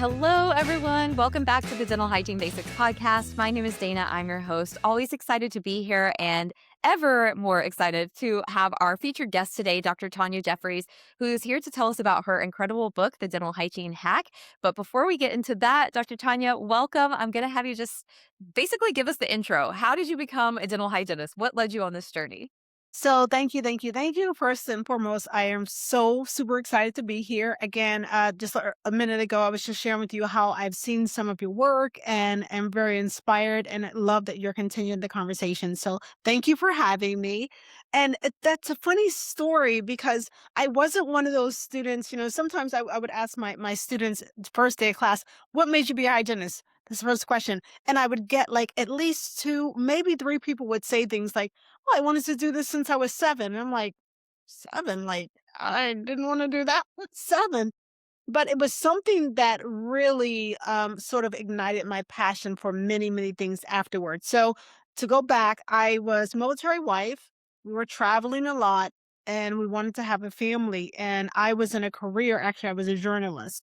Hello, everyone. Welcome back to the Dental Hygiene Basics podcast. My name is Dana. I'm your host. Always excited to be here and ever more excited to have our featured guest today, Dr. Tonya Jeffries, who's here to tell us about her incredible book, The Dental Hygiene Hack. But before we get into that, Dr. Tonya, welcome. I'm going to have you just basically give us the intro. How did you become a dental hygienist? What led you on this journey? So thank you. First and foremost, I am so super excited to be here again. Just a minute ago, I was just sharing with you how I've seen some of your work and am very inspired and love that you're continuing the conversation. So thank you for having me. And that's a funny story because I wasn't one of those students. Sometimes I would ask my students first day of class, "What made you be a hygienist?" This first question, and I would get like at least two, maybe three people would say things like, "Oh, I wanted to do this since I was 7." And I'm like, "7? Like, I didn't wanna do that at 7." But it was something that really, sort of ignited my passion for many, many things afterwards. So, to go back, I was military wife, we were traveling a lot, and we wanted to have a family, and I was in a career actually, I was a journalist.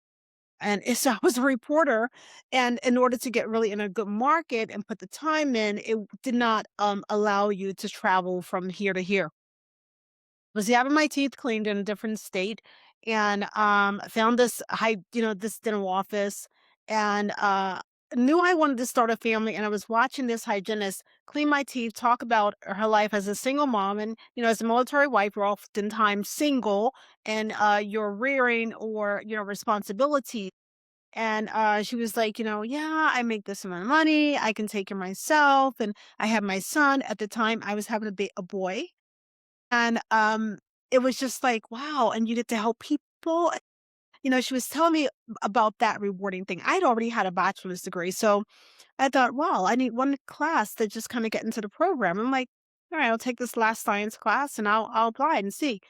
And so I was a reporter, and in order to get really in a good market and put the time in, it did not, allow you to travel from here to here. Was having my teeth cleaned in a different state and, found this dental office and, knew I wanted to start a family, and I was watching this hygienist clean my teeth, talk about her life as a single mom, and, as a military wife, you're oftentimes single and, you're rearing or, responsibility. And, she was like, "Yeah, I make this amount of money. I can take care of myself, and I have my son." At the time, I was having a boy, and, it was just like, "Wow, and you get to help people." She was telling me about that rewarding thing. I'd already had a bachelor's degree, so I thought, "Wow, I need one class to just kinda get into the program." I'm like, "Alright, I'll take this last science class, and I'll apply and see."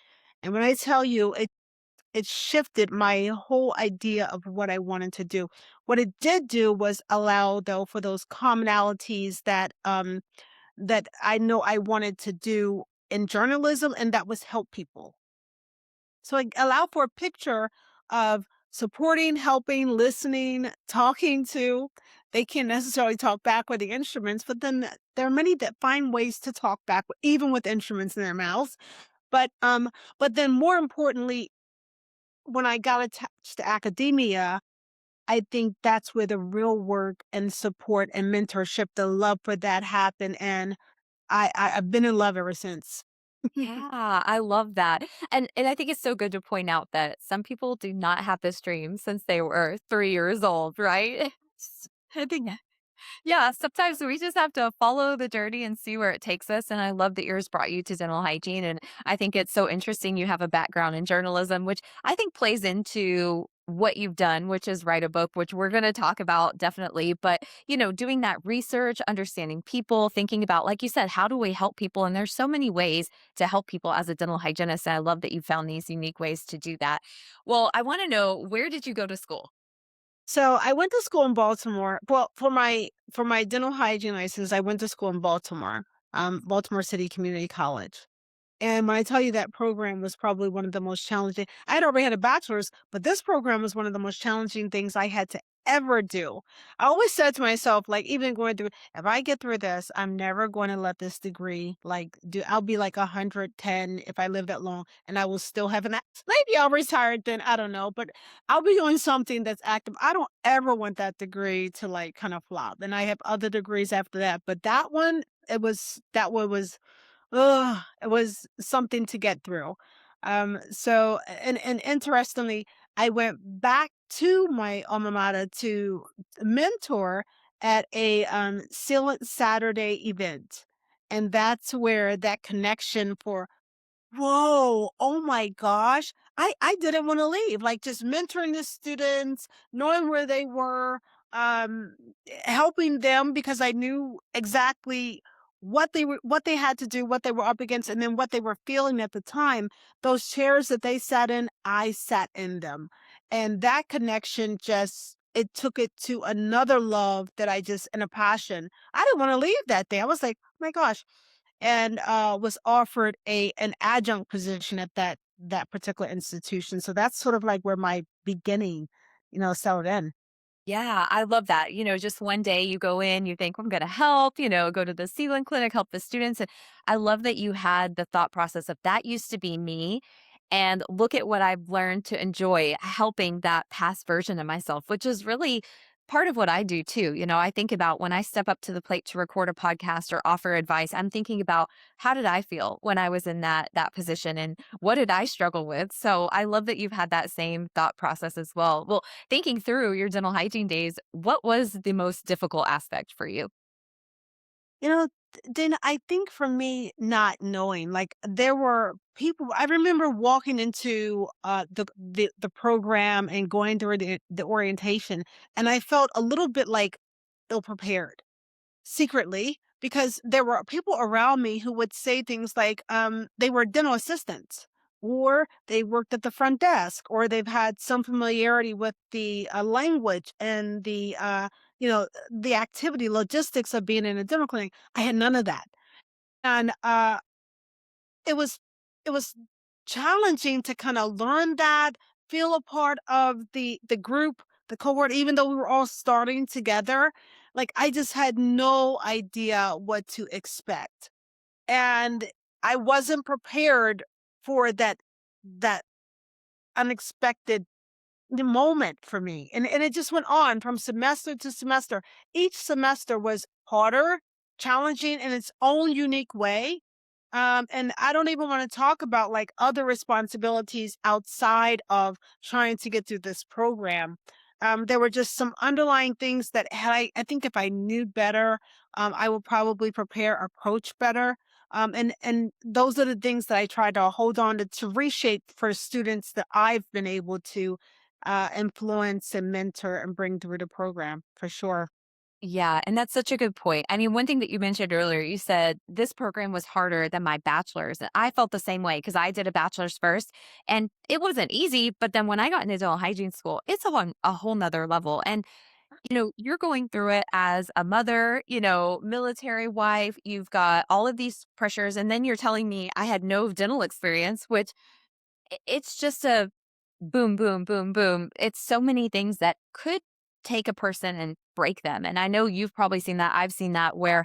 And when I tell you, it shifted my whole idea of what I wanted to do. What it did do was allow, though, for those commonalities that I know I wanted to do in journalism, and that was help people. So it allowed for a picture of supporting, helping, listening, talking to. They can't necessarily talk back with the instruments, but then there are many that find ways to talk back, even with instruments in their mouths. But but then more importantly, when I got attached to academia, I think that's where the real work and support and mentorship, the love for that happened, and I've been in love ever since. Yeah, I love that. And I think it's so good to point out that some people do not have this dream since they were 3 years old, right? I think Yeah, sometimes we just have to follow the journey and see where it takes us. And I love that yours brought you to dental hygiene. And I think it's so interesting you have a background in journalism, which I think plays into what you've done, which is write a book, which we're going to talk about definitely. But, doing that research, understanding people, thinking about, like you said, how do we help people? And there's so many ways to help people as a dental hygienist. And I love that you found these unique ways to do that. Well, I want to know, where did you go to school? so. I went to school in Baltimore. Well, for my dental hygiene license, I went to school in Baltimore, Baltimore City Community College. And when I tell you that program was probably one of the most challenging, I had already had a bachelor's, but this program was one of the most challenging things I had to ever do. I always said to myself, like, even going through, if I get through this, I'm never going to let this degree, like, I'll be like 110 if I live that long, and I will still have an, maybe I'll retire then, I don't know, but I'll be doing something that's active. I don't ever want that degree to like kind of flop. And I have other degrees after that, but that one was, ugh, it was something to get through. And interestingly, I went back to my alma mater to mentor at a, Silent Saturday event, and that's where that connection for whoa, oh my gosh. I didn't wanna leave, like, just mentoring the students, knowing where they were, helping them because I knew exactly what they had to do, what they were up against, and then what they were feeling at the time. Those chairs that they sat in, I sat in them, and that connection just it took it to another love that I just and a passion. I didn't wanna leave that day. I was like, "Oh my gosh." And, was offered an adjunct position at that particular institution. So that's sort of like where my beginning, settled in. Yeah, I love that. Just one day you go in, you think, I'm going to help, go to the ceiling clinic, help the students. And I love that you had the thought process of that used to be me. And look at what I've learned to enjoy helping that past version of myself, which is really part of what I do too. I think about when I step up to the plate to record a podcast or offer advice, I'm thinking about how did I feel when I was in that position and what did I struggle with? So I love that you've had that same thought process as well. Well, thinking through your dental hygiene days, what was the most difficult aspect for you? You know, then I think for me, not knowing, like there were people. I remember walking into the program and going through the orientation, and I felt a little bit like ill prepared secretly because there were people around me who would say things like they were dental assistants or they worked at the front desk or they've had some familiarity with the language and the activity logistics of being in a dental clinic. I had none of that, and it was it was challenging to kind of learn that, feel a part of the group, the cohort, even though we were all starting together. Like I just had no idea what to expect. And I wasn't prepared for that unexpected the moment for me, and it just went on from semester to semester. Each semester was harder, challenging in its own unique way, and I don't even wanna talk about, like, other responsibilities outside of trying to get through this program. There were just some underlying things that had I think if I knew better, I would probably prepare approach better, and those are the things that I try to hold on to reshape for students that I've been able to influence and mentor and bring through the program for sure. Yeah, and that's such a good point. I mean, one thing that you mentioned earlier, you said this program was harder than my bachelor's. And I felt the same way because I did a bachelor's first and it wasn't easy. But then when I got into dental hygiene school, it's a whole nother level. And, you're going through it as a mother, military wife, you've got all of these pressures. And then you're telling me I had no dental experience, which it's just a boom, boom, boom, boom. It's so many things that could take a person and break them. And I know you've probably seen that. I've seen that where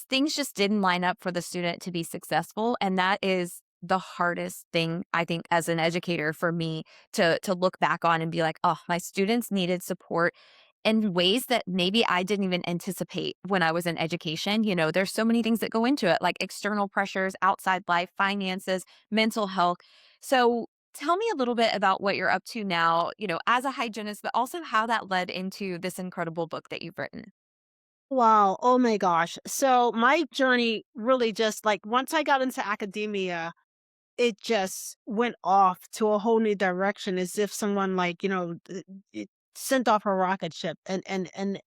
things just didn't line up for the student to be successful. And that is the hardest thing I think as an educator for me to look back on and be like, oh, my students needed support in ways that maybe I didn't even anticipate when I was in education. There's so many things that go into it, like external pressures, outside life, finances, mental health. So tell me a little bit about what you're up to now, as a hygienist, but also how that led into this incredible book that you've written. Wow. Oh my gosh. So my journey really just like once I got into academia, it just went off to a whole new direction as if someone like, it sent off a rocket ship and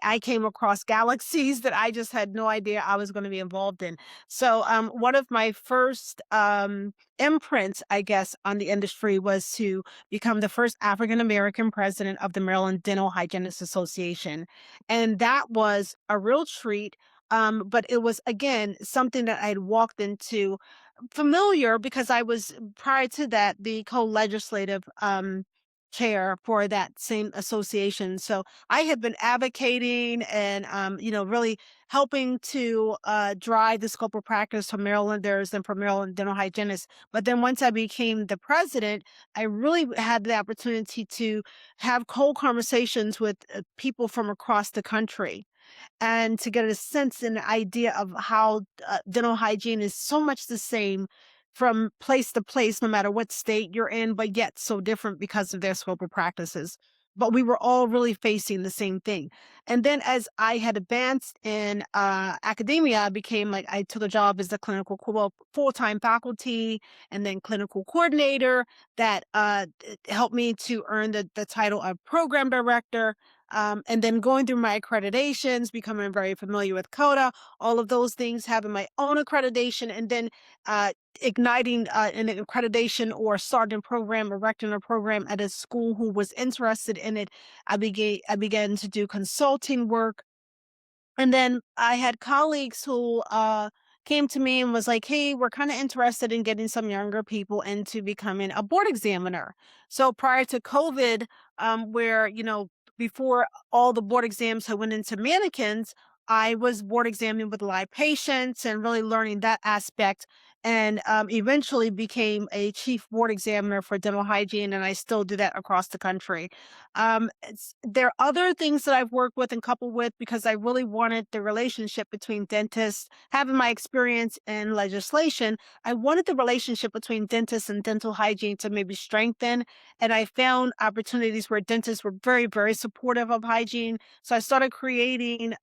I came across galaxies that I just had no idea I was gonna be involved in. So, one of my first, imprints, I guess, on the industry was to become the first African American president of the Maryland Dental Hygienists Association, and that was a real treat, but it was, again, something that I'd walked into familiar because I was, prior to that, the co-legislative, chair for that same association. So I have been advocating and, really helping to drive the scope of practice for Marylanders and for Maryland dental hygienists. But then once I became the president, I really had the opportunity to have cold conversations with people from across the country and to get a sense and idea of how dental hygiene is so much the same from place to place, no matter what state you're in, but yet so different because of their scope of practices. But we were all really facing the same thing. And then as I had advanced in academia, I became like, I took a job as a well, full-time faculty and then clinical coordinator that helped me to earn the title of program director, and then going through my accreditations, becoming very familiar with CODA, all of those things, having my own accreditation, and then igniting an accreditation or starting a program, erecting a program at a school who was interested in it. I began to do consulting work, and then I had colleagues who came to me and was like, "Hey, we're kind of interested in getting some younger people into becoming a board examiner." So prior to COVID, where before all the board exams I went into mannequins, I was board examining with live patients and really learning that aspect, and eventually became a chief board examiner for dental hygiene, and I still do that across the country. There are other things that I've worked with and coupled with because I really wanted the relationship between dentists, having my experience in legislation. I wanted the relationship between dentists and dental hygiene to maybe strengthen. And I found opportunities where dentists were very, very supportive of hygiene. So I started creating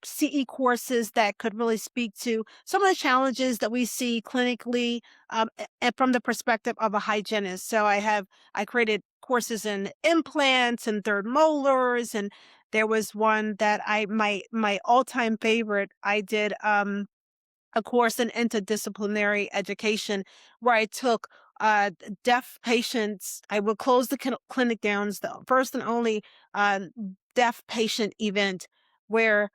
CE courses that could really speak to some of the challenges that we see clinically, and from the perspective of a hygienist. I created courses in implants and third molars, and there was one that my all-time favorite. I did a course in interdisciplinary education where I took deaf patients. I would close the clinic down. It's the first and only uh, deaf patient event where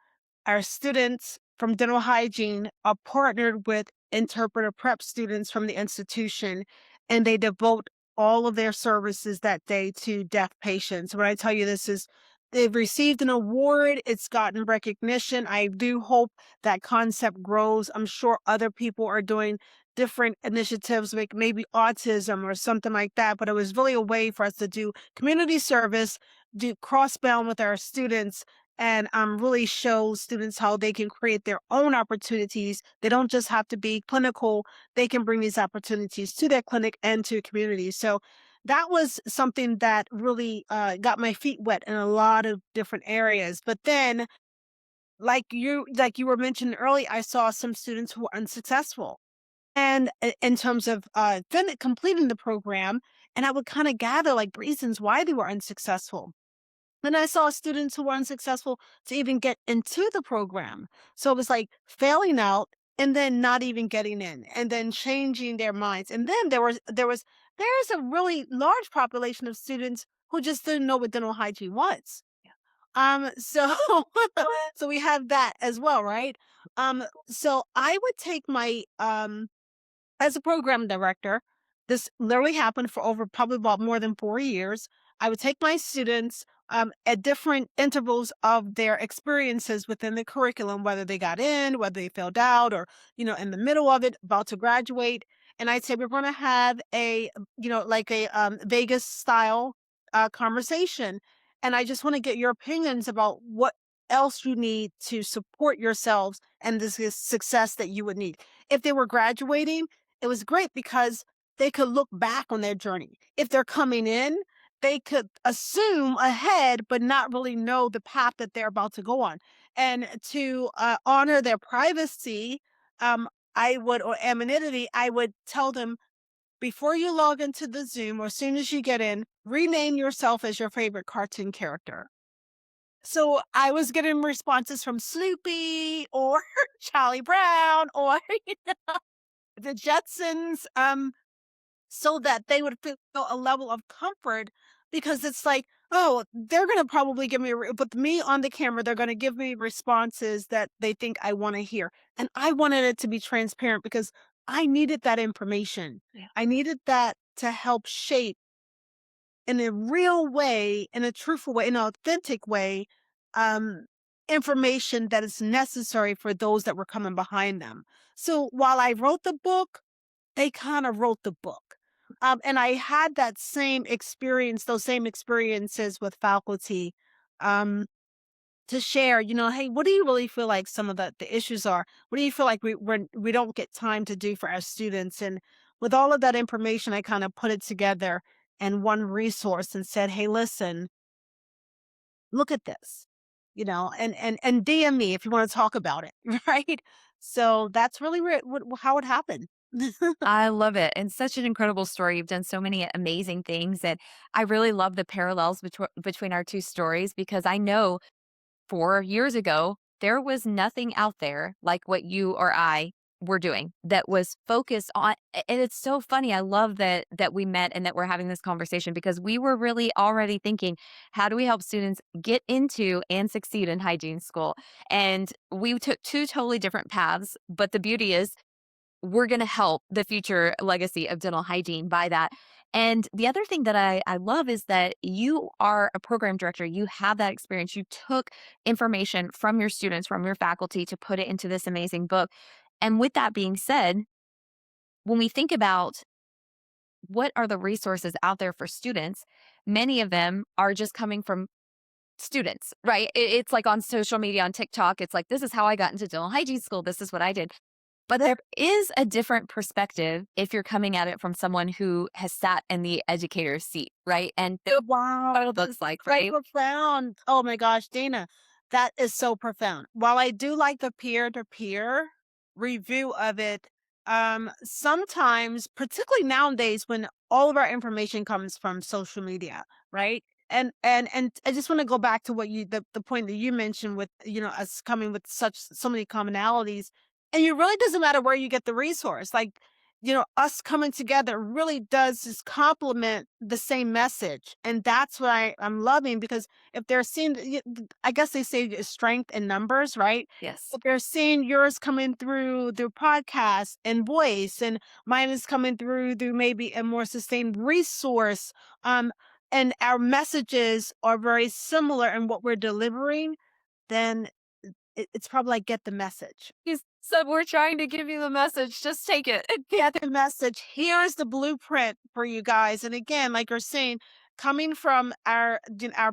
our students from dental hygiene are partnered with interpreter prep students from the institution, and they devote all of their services that day to deaf patients. When I tell you this is, they've received an award, it's gotten recognition. I do hope that concept grows. I'm sure other people are doing different initiatives, like maybe autism or something like that. But it was really a way for us to do community service, do crossbound with our students, and really show students how they can create their own opportunities. They don't just have to be clinical, they can bring these opportunities to their clinic and to communities. So that was something that really got my feet wet in a lot of different areas. But then, like you were mentioning earlier, I saw some students who were unsuccessful, and in terms of completing the program, and I would kind of gather like reasons why they were unsuccessful. Then I saw students who were unsuccessful to even get into the program. So it was like failing out and then not even getting in and then changing their minds. And then there's a really large population of students who just didn't know what dental hygiene was. So so we have that as well, right? So I would take my as a program director, this literally happened for over probably about more than 4 years. I would take my students at different intervals of their experiences within the curriculum, whether they got in, whether they failed out, or in the middle of it, about to graduate. And I'd say we're going to have like a Vegas style conversation. And I just want to get your opinions about what else you need to support yourselves and this is success that you would need. If they were graduating, it was great because they could look back on their journey. If they're coming in, they could assume ahead, but not really know the path that they're about to go on. And to honor their privacy, or anonymity, I would tell them before you log into the Zoom or as soon as you get in, rename yourself as your favorite cartoon character. So I was getting responses from Snoopy or Charlie Brown or the Jetsons. So that they would feel a level of comfort because it's like, oh, they're going to probably give me, but me on the camera, they're going to give me responses that they think I want to hear. And I wanted it to be transparent because I needed that information. Yeah. I needed that to help shape in a real way, in a truthful way, in an authentic way, um, information that is necessary for those that were coming behind them. So while I wrote the book, they kinda wrote the book. And I had that same experience, those same experiences with faculty, um, to share, "Hey, what do you really feel like some of the issues are? What do you feel like we don't get time to do for our students?" And with all of that information, I kinda put it together in one resource and said, "Hey, listen, look at this," and DM me if you wanna talk about it, right? So that's really where how it happened. I love it, and such an incredible story. You've done so many amazing things, and I really love the parallels between our 2 stories because I know 4 years ago, there was nothing out there like what you or I were doing that was focused on and it's so funny, I love that we met and that we're having this conversation because we were really already thinking, "How do we help students get into and succeed in hygiene school?" And we took 2 totally different paths, but the beauty is we're going to help the future legacy of dental hygiene by that. And the other thing that I love is that you are a program director. You have that experience. You took information from your students, from your faculty to put it into this amazing book. And with that being said, when we think about what are the resources out there for students, many of them are just coming from students, right? It's like on social media, on TikTok, it's like, this is how I got into dental hygiene school. This is what I did. But there is a different perspective if you're coming at it from someone who has sat in the educator's seat, right? And knows Wow, what it looks like, so right? profound. Oh my gosh, Dana, that is so profound. While I do like the peer-to-peer review of it, sometimes, particularly nowadays when all of our information comes from social media, right? And I just want to go back to what the point that you mentioned with, us coming with so many commonalities. And it really doesn't matter where you get the resource. Like, us coming together really does just complement the same message. And that's what I'm loving because if they're seeing, I guess they say strength in numbers, right? Yes. If they're seeing yours coming through podcast and voice, and mine is coming through maybe a more sustained resource, um, and our messages are very similar in what we're delivering, then it's probably like get the message. He said, we're trying to give you the message. Just take it. Get the message. Here's the blueprint for you guys. And again, like you're saying, coming from our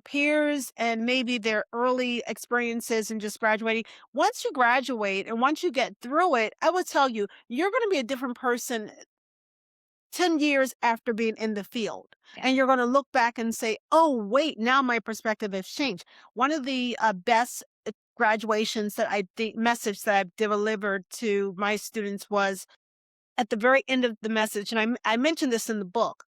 peers and maybe their early experiences and just graduating. Once you graduate and once you get through it, I would tell you, you're going to be a different person 10 years after being in the field. Yeah. And you're going to look back and say, oh, wait, now my perspective has changed. One of the best graduations that I think message that I've delivered to my students was at the very end of the message, and I mentioned this in the book.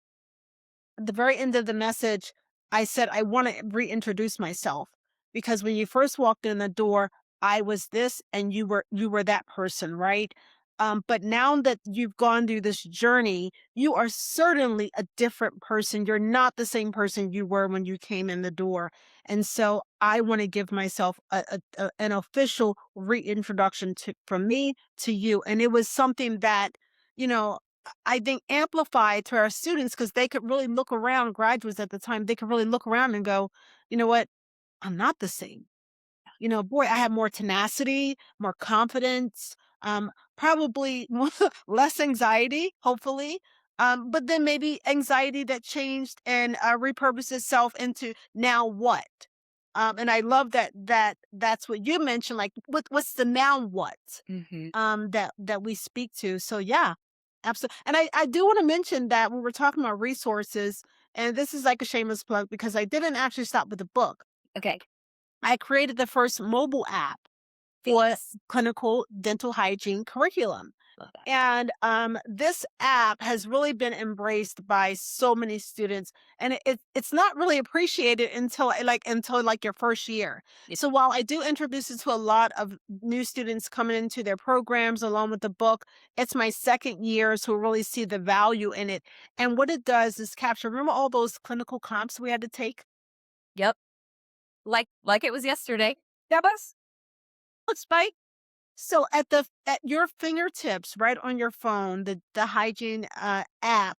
At the very end of the message, I said, I want to reintroduce myself because when you first walked in the door, I was this and you were that person, right? But now that you've gone through this journey, you are certainly a different person. You're not the same person you were when you came in the door. And so I want to give myself an official reintroduction from me to you. And it was something that, you know, I think amplified to our students because they could really look around, graduates at the time, they could really look around and go, you know what? I'm not the same. Boy, I have more tenacity, more confidence, probably less anxiety, hopefully. But then maybe anxiety that changed and repurposed itself into now what? And I love that's what you mentioned. Like, what's the now what? Hmm. That we speak to. So yeah, absolutely. And I do want to mention that when we're talking about resources, and this is like a shameless plug because I didn't actually stop with the book. Okay. I created the first mobile app for Yes. clinical dental hygiene curriculum. Love that. And this app has really been embraced by so many students, and it's not really appreciated until like your first year. Yeah. So while I do introduce it to a lot of new students coming into their programs along with the book, it's my second years who really see the value in it. And what it does is capture. Remember all those clinical comps we had to take? Yep. Like it was yesterday. That was let's fight. So at your fingertips, right on your phone, the hygiene app,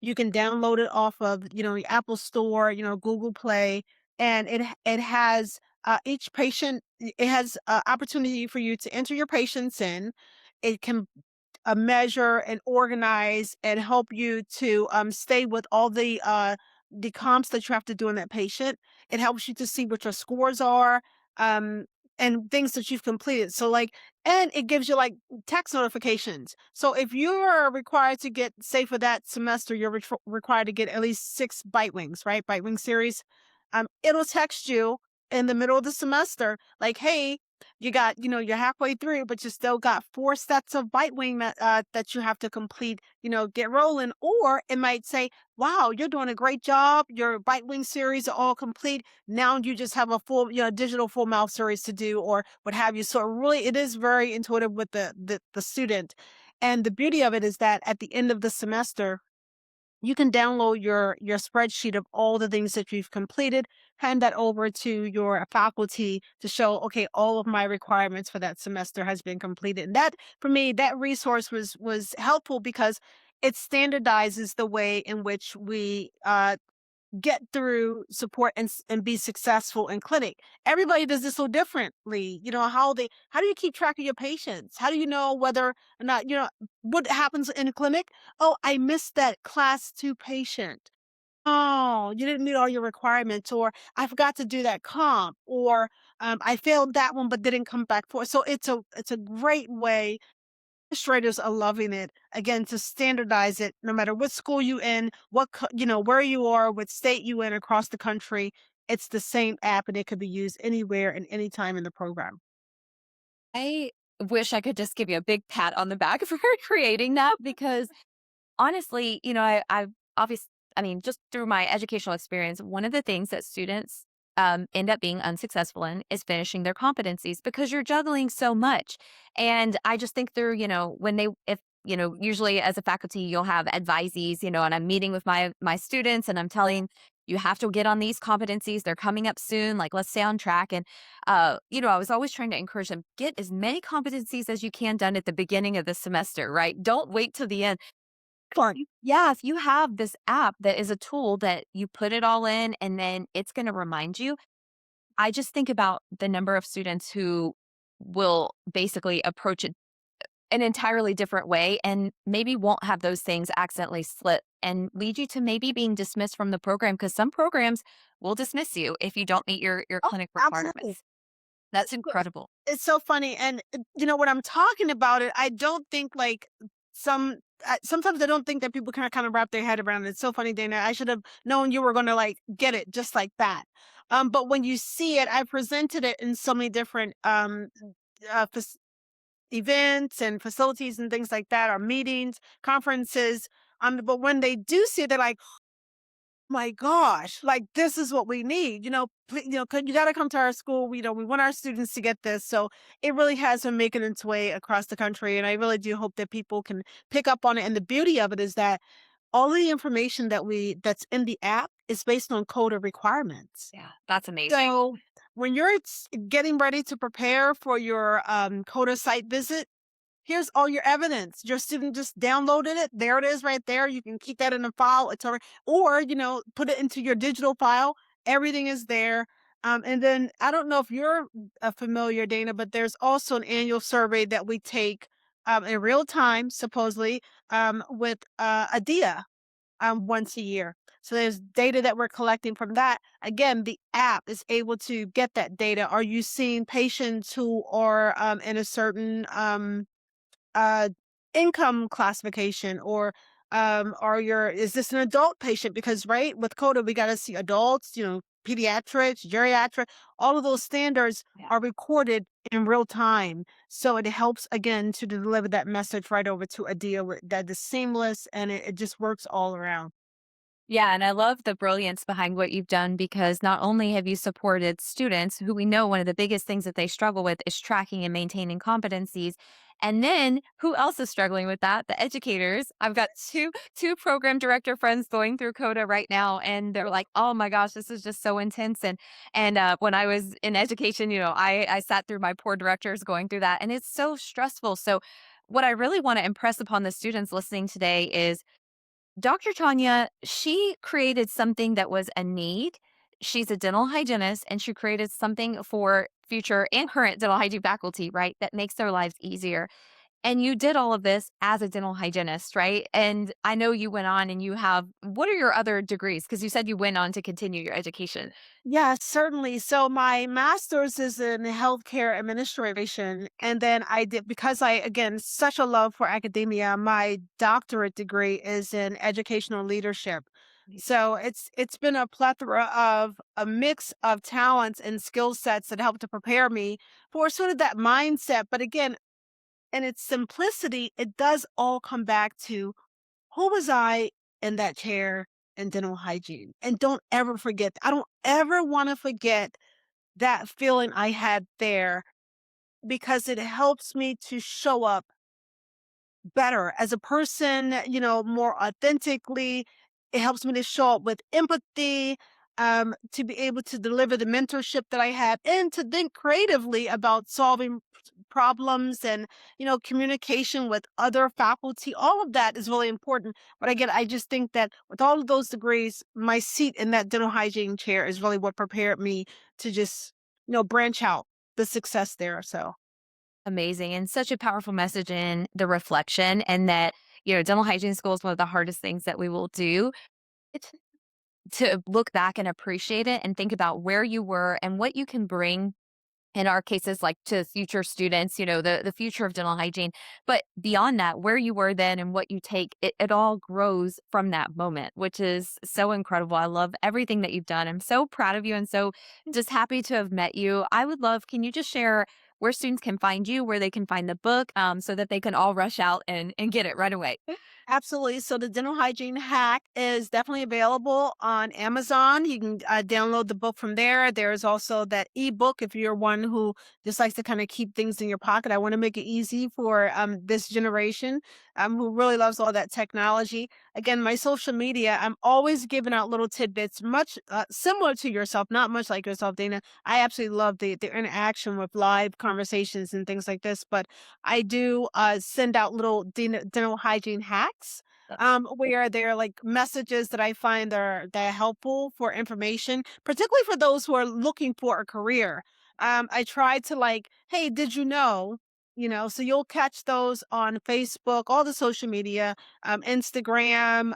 you can download it off of the Apple Store, Google Play, and it has each patient. It has opportunity for you to enter your patients in. It can measure and organize and help you to stay with all the comps that you have to do in that patient. It helps you to see what your scores are, um, and things that you've completed. So like, and it gives you like text notifications. So if you are required to get, say for that semester, you're required to get at least 6 bite wings, right? Bite wing series. It'll text you in the middle of the semester, like, hey, you're halfway through, but you still got 4 sets of bite wing that you have to complete, get rolling. Or it might say, wow, you're doing a great job. Your bite wing series are all complete. Now you just have a full, digital full mouth series to do or what have you. So it is very intuitive with the student. And the beauty of it is that at the end of the semester, you can download your spreadsheet of all the things that you've completed, hand that over to your faculty to show, okay, all of my requirements for that semester has been completed. And that for me, that resource was helpful because it standardizes the way in which we get through support and be successful in clinic. Everybody does this so differently. You know, how do you keep track of your patients? How do you know whether or not, what happens in a clinic? Oh, I missed that class 2 patient. Oh, you didn't meet all your requirements, or I forgot to do that comp, or I failed that one but didn't come back for. So it's a great way. Administrators are loving it, again, to standardize it no matter what school you in, where you are, what state you in across the country. It's the same app and it could be used anywhere and anytime in the program. I wish I could just give you a big pat on the back for creating that because honestly, I've obviously, I mean, just through my educational experience, one of the things that students end up being unsuccessful in is finishing their competencies because you're juggling so much. And I just think through, when if, usually as a faculty, you'll have advisees, and I'm meeting with my students and I'm telling you have to get on these competencies. They're coming up soon. Like, let's stay on track. And, I was always trying to encourage them, get as many competencies as you can done at the beginning of the semester, right? Don't wait till the end. Yeah, if you have this app that is a tool that you put it all in and then it's gonna remind you, I just think about the number of students who will basically approach it an entirely different way and maybe won't have those things accidentally slip and lead you to maybe being dismissed from the program because some programs will dismiss you if you don't meet your Oh, clinic absolutely. requirements. That's incredible. It's so funny, and, when I'm talking about it, I don't think, like, sometimes I don't think that people can kind of wrap their head around it. It's so funny, Dana. I should have known you were gonna, like, get it just like that. But when you see it, I presented it in so many different, fac events and facilities and things like that, or meetings, conferences, but when they do see it, they're like, my gosh, like this is what we need. You got to come to our school. We want our students to get this. So it really has been making its way across the country, and I really do hope that people can pick up on it. And the beauty of it is that all the information that's in the app is based on code of requirements. Yeah, that's amazing. So when you're getting ready to prepare for your CODA site visit, here's all your evidence. Your student just downloaded it. There it is right there. You can keep that in a file. Or, put it into your digital file. Everything is there. And then I don't know if you're familiar, Dana, but there's also an annual survey that we take in real time, supposedly, with ADIA once a year. So there's data that we're collecting from that. Again, the app is able to get that data. Are you seeing patients who are in a certain uh, income classification, or is this an adult patient? Because right with CODA, we got to see adults, pediatrics, geriatric, all of those standards Yeah. are recorded in real time. So it helps again to deliver that message right over to a deal that is seamless, and it just works all around. Yeah, and I love the brilliance behind what you've done because not only have you supported students who we know one of the biggest things that they struggle with is tracking and maintaining competencies. And then who else is struggling with that? The educators. I've got two program director friends going through CODA right now and they're like, "Oh my gosh, this is just so intense." And when I was in education, I sat through my poor directors going through that and it's so stressful. So what I really want to impress upon the students listening today is Dr. Tonya, she created something that was a need. She's a dental hygienist and she created something for future and current dental hygiene faculty, right? That makes their lives easier. And you did all of this as a dental hygienist, right? And I know you went on and what are your other degrees? Because you said you went on to continue your education. Yes, certainly. So my master's is in healthcare administration. And then I did, because I, again, such a love for academia, my doctorate degree is in educational leadership. So it's been a plethora of a mix of talents and skill sets that help to prepare me for sort of that mindset. But again, in its simplicity, it does all come back to who was I in that chair in dental hygiene? And don't ever forget, I don't ever want to forget that feeling I had there, because it helps me to show up better as a person, more authentically. It helps me to show up with empathy, to be able to deliver the mentorship that I have and to think creatively about solving problems and, communication with other faculty. All of that is really important. But again, I just think that with all of those degrees, my seat in that dental hygiene chair is really what prepared me to just, branch out the success there. So Amazing, and such a powerful message in the reflection, and that, dental hygiene school is one of the hardest things that we will do. It's to look back and appreciate it and think about where you were and what you can bring in our cases, like to future students, the future of dental hygiene. But beyond that, where you were then and what you take, it all grows from that moment, which is so incredible. I love everything that you've done. I'm so proud of you and so just happy to have met you. I would love, can you just share where students can find you, where they can find the book, so that they can all rush out and get it right away? absolutely. So the dental hygiene hack is definitely available on Amazon. You can download the book from there. There's also that ebook if you're one who just likes to kind of keep things in your pocket. I want to make it easy for this generation who really loves all that technology. Again, my social media, I'm always giving out little tidbits, much similar to yourself, not much like yourself, Dana. I absolutely love the interaction with live conversations and things like this, but I do send out little dental hygiene hacks where they're like messages that I find that are helpful for information, particularly for those who are looking for a career. I try to like, hey, did you know? So you'll catch those on Facebook, all the social media, Instagram,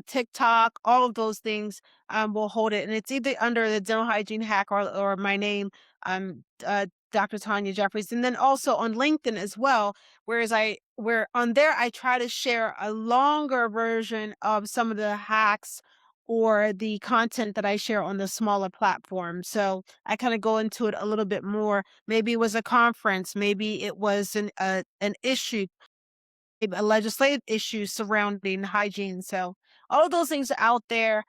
TikTok, all of those things will hold it. And it's either under the dental hygiene hack or my name, Dr. Tonya Jeffries. And then also on LinkedIn as well, where on there I try to share a longer version of some of the hacks or the content that I share on the smaller platform. So I kind of go into it a little bit more. Maybe it was a conference, maybe it was an issue, maybe a legislative issue surrounding hygiene. So all of those things are out there.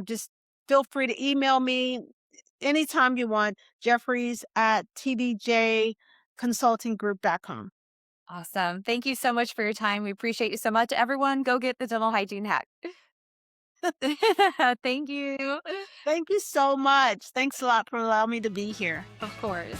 Just feel free to email me anytime you want. Jeffries at tdjconsultinggroup.com. Awesome. Thank you so much for your time. We appreciate you so much. Everyone, go get the dental hygiene hack. Thank you. Thank you so much. Thanks a lot for allowing me to be here. Of course.